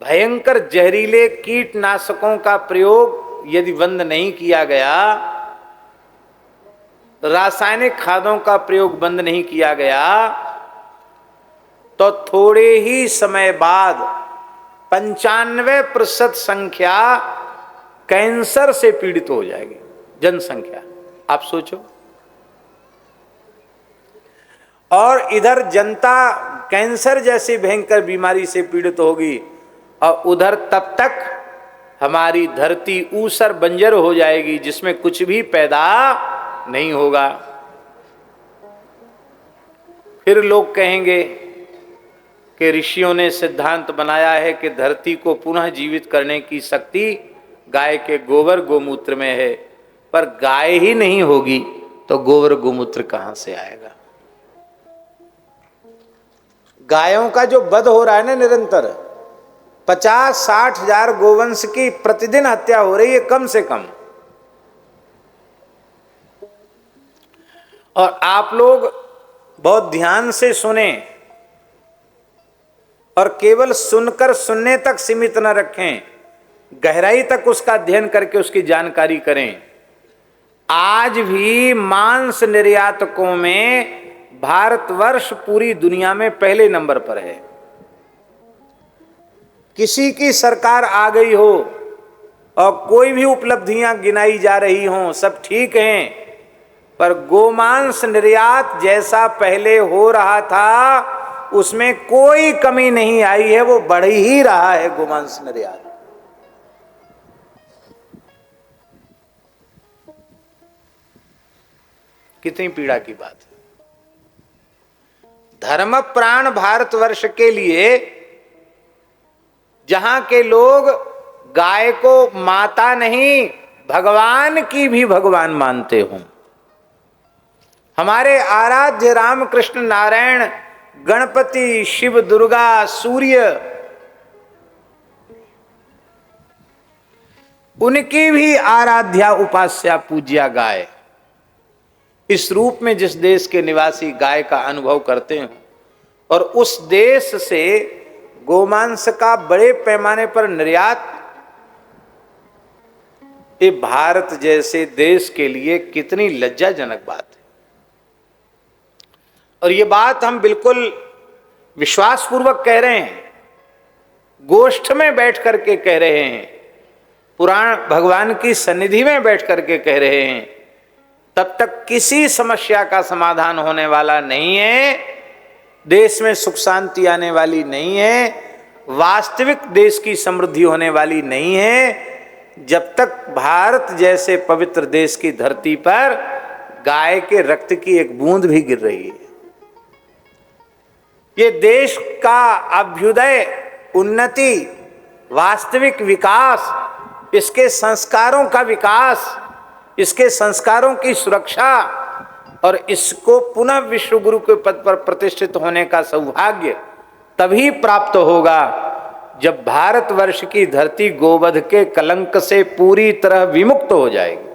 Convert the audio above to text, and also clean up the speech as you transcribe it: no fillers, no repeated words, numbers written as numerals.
भयंकर जहरीले कीटनाशकों का प्रयोग यदि बंद नहीं किया गया, रासायनिक खादों का प्रयोग बंद नहीं किया गया, तो थोड़े ही समय बाद 95% संख्या कैंसर से पीड़ित हो जाएगी, जनसंख्या। आप सोचो। और इधर जनता कैंसर जैसी भयंकर बीमारी से पीड़ित होगी, और उधर तब तक हमारी धरती ऊसर बंजर हो जाएगी, जिसमें कुछ भी पैदा नहीं होगा। फिर लोग कहेंगे कि ऋषियों ने सिद्धांत बनाया है कि धरती को पुनः जीवित करने की शक्ति गाय के गोबर गोमूत्र में है, पर गाय ही नहीं होगी तो गोबर गोमूत्र कहां से आएगा? गायों का जो वध हो रहा है ना निरंतर, 50-60 हजार गोवंश की प्रतिदिन हत्या हो रही है कम से कम। और आप लोग बहुत ध्यान से सुने और केवल सुनकर सुनने तक सीमित न रखें, गहराई तक उसका अध्ययन करके उसकी जानकारी करें। आज भी मांस निर्यातकों में भारतवर्ष पूरी दुनिया में पहले नंबर पर है। किसी की सरकार आ गई हो और कोई भी उपलब्धियां गिनाई जा रही हों, सब ठीक हैं, पर गोमांस निर्यात जैसा पहले हो रहा था उसमें कोई कमी नहीं आई है, वो बढ़ ही रहा है गोमांस निर्यात। कितनी पीड़ा की बात है। धर्म प्राण भारतवर्ष के लिए जहां के लोग गाय को माता नहीं भगवान की भी भगवान मानते हों, हमारे आराध्य रामकृष्ण नारायण गणपति शिव दुर्गा सूर्य, उनकी भी आराध्या उपास्या पूज्या गाय, इस रूप में जिस देश के निवासी गाय का अनुभव करते हैं और उस देश से गोमांस का बड़े पैमाने पर निर्यात, ये भारत जैसे देश के लिए कितनी लज्जाजनक बात है। और ये बात हम बिल्कुल विश्वासपूर्वक कह रहे हैं, गोष्ठ में बैठ करके कह रहे हैं, पुराण भगवान की सन्निधि में बैठ करके कह रहे हैं। तब तक किसी समस्या का समाधान होने वाला नहीं है, देश में सुख शांति आने वाली नहीं है, वास्तविक देश की समृद्धि होने वाली नहीं है, जब तक भारत जैसे पवित्र देश की धरती पर गाय के रक्त की एक बूंद भी गिर रही है। ये देश का अभ्युदय, उन्नति, वास्तविक विकास, इसके संस्कारों का विकास, इसके संस्कारों की सुरक्षा और इसको पुनः विश्व गुरु के पद पर प्रतिष्ठित होने का सौभाग्य तभी प्राप्त होगा जब भारतवर्ष की धरती गोवध के कलंक से पूरी तरह विमुक्त हो जाएगी।